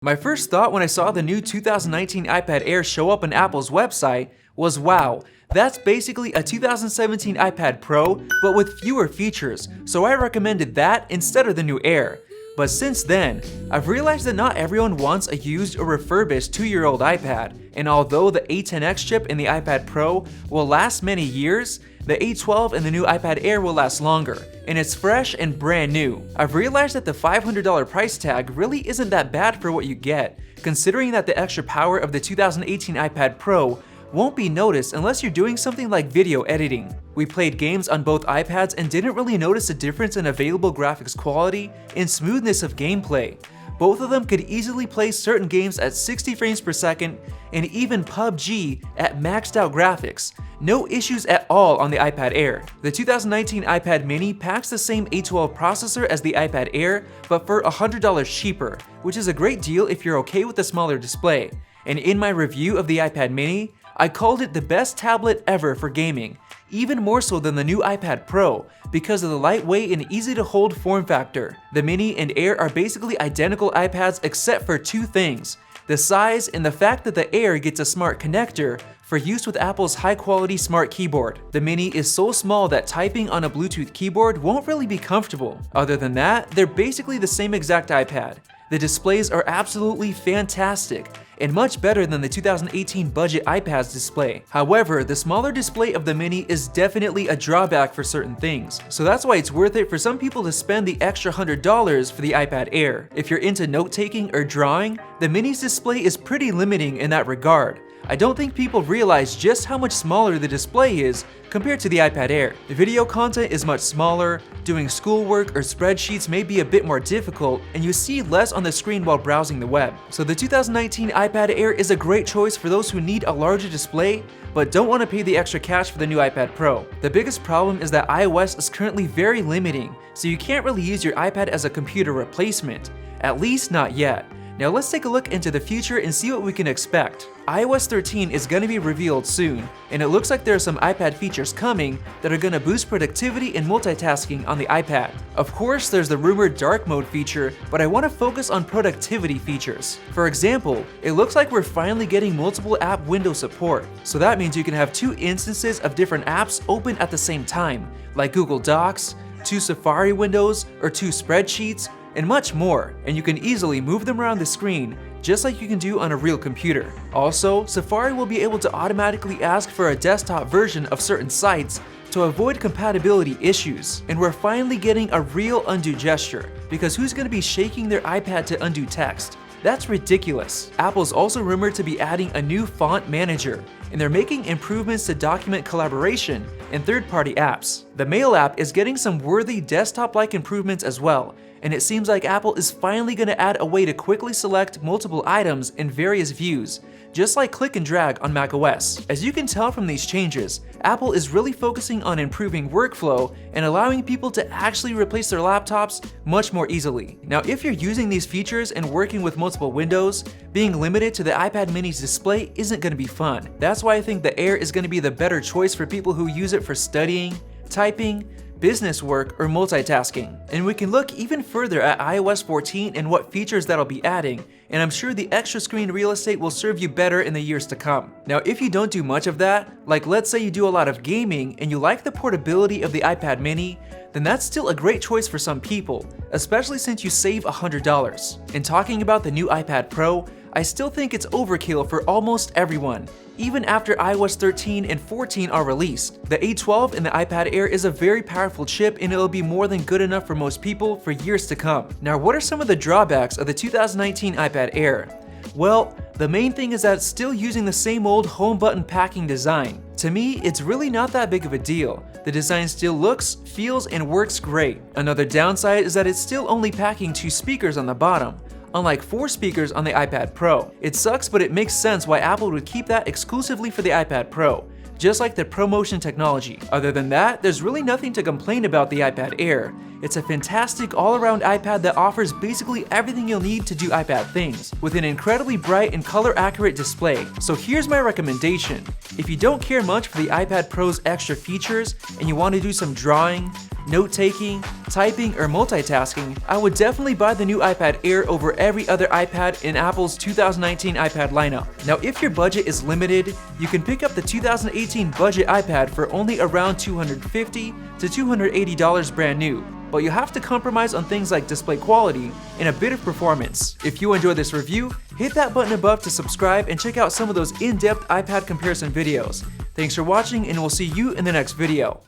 My first thought when I saw the new 2019 iPad Air show up on Apple's website was, wow, that's basically a 2017 iPad Pro, but with fewer features, so I recommended that instead of the new Air. But since then, I've realized that not everyone wants a used or refurbished 2-year-old iPad, and although the A10X chip in the iPad Pro will last many years, the A12 and the new iPad Air will last longer, and it's fresh and brand new. I've realized that the $500 price tag really isn't that bad for what you get, considering that the extra power of the 2018 iPad Pro won't be noticed unless you're doing something like video editing. We played games on both iPads and didn't really notice a difference in available graphics quality and smoothness of gameplay. Both of them could easily play certain games at 60 frames per second and even PUBG at maxed out graphics. No issues at all on the iPad Air. The 2019 iPad mini packs the same A12 processor as the iPad Air, but for $100 cheaper, which is a great deal if you're okay with the smaller display. And in my review of the iPad mini, I called it the best tablet ever for gaming, even more so than the new iPad Pro, because of the lightweight and easy to hold form factor. The Mini and Air are basically identical iPads except for two things: the size and the fact that the Air gets a smart connector for use with Apple's high-quality smart keyboard. The Mini is so small that typing on a Bluetooth keyboard won't really be comfortable. Other than that, they're basically the same exact iPad. The displays are absolutely fantastic, and much better than the 2018 budget iPad's display. However, the smaller display of the Mini is definitely a drawback for certain things, so that's why it's worth it for some people to spend the extra $100 for the iPad Air. If you're into note-taking or drawing, the Mini's display is pretty limiting in that regard. I don't think people realize just how much smaller the display is compared to the iPad Air. The video content is much smaller, doing schoolwork or spreadsheets may be a bit more difficult, and you see less on the screen while browsing the web. So the 2019 iPad Air is a great choice for those who need a larger display but don't want to pay the extra cash for the new iPad Pro. The biggest problem is that iOS is currently very limiting, so you can't really use your iPad as a computer replacement, at least not yet. Now let's take a look into the future and see what we can expect. iOS 13 is going to be revealed soon, and it looks like there are some iPad features coming that are going to boost productivity and multitasking on the iPad. Of course, there's the rumored dark mode feature, but I want to focus on productivity features. For example, it looks like we're finally getting multiple app window support, so that means you can have 2 instances of different apps open at the same time, like Google Docs, 2 Safari windows, or 2 spreadsheets, and much more, and you can easily move them around the screen just like you can do on a real computer. Also, Safari will be able to automatically ask for a desktop version of certain sites to avoid compatibility issues. And we're finally getting a real undo gesture, because who's going to be shaking their iPad to undo text? That's ridiculous. Apple's also rumored to be adding a new font manager, and they're making improvements to document collaboration and third-party apps. The Mail app is getting some worthy desktop-like improvements as well, and it seems like Apple is finally going to add a way to quickly select multiple items in various views, just like click and drag on macOS. As you can tell from these changes, Apple is really focusing on improving workflow and allowing people to actually replace their laptops much more easily. Now, if you're using these features and working with multiple windows, being limited to the iPad mini's display isn't going to be fun. That's why I think the Air is going to be the better choice for people who use it for studying, typing, business work, or multitasking. And we can look even further at iOS 14 and what features that'll be adding, and I'm sure the extra screen real estate will serve you better in the years to come. Now, if you don't do much of that, like let's say you do a lot of gaming and you like the portability of the iPad mini, then that's still a great choice for some people, especially since you save $100. And talking about the new iPad Pro, I still think it's overkill for almost everyone, even after iOS 13 and 14 are released. The A12 in the iPad Air is a very powerful chip, and it'll be more than good enough for most people for years to come. Now, what are some of the drawbacks of the 2019 iPad Air? Well, the main thing is that it's still using the same old home button packing design. To me, it's really not that big of a deal. The design still looks, feels, and works great. Another downside is that it's still only packing 2 speakers on the bottom, unlike 4 speakers on the iPad Pro. It sucks, but it makes sense why Apple would keep that exclusively for the iPad Pro, just like the ProMotion technology. Other than that, there's really nothing to complain about the iPad Air. It's a fantastic all-around iPad that offers basically everything you'll need to do iPad things, with an incredibly bright and color-accurate display. So here's my recommendation. If you don't care much for the iPad Pro's extra features and you want to do some drawing, note-taking, typing, or multitasking, I would definitely buy the new iPad Air over every other iPad in Apple's 2019 iPad lineup. Now, if your budget is limited, you can pick up the 2018 budget iPad for only around $250 to $280 brand new, but you'll have to compromise on things like display quality and a bit of performance. If you enjoyed this review, hit that button above to subscribe and check out some of those in-depth iPad comparison videos. Thanks for watching, and we'll see you in the next video.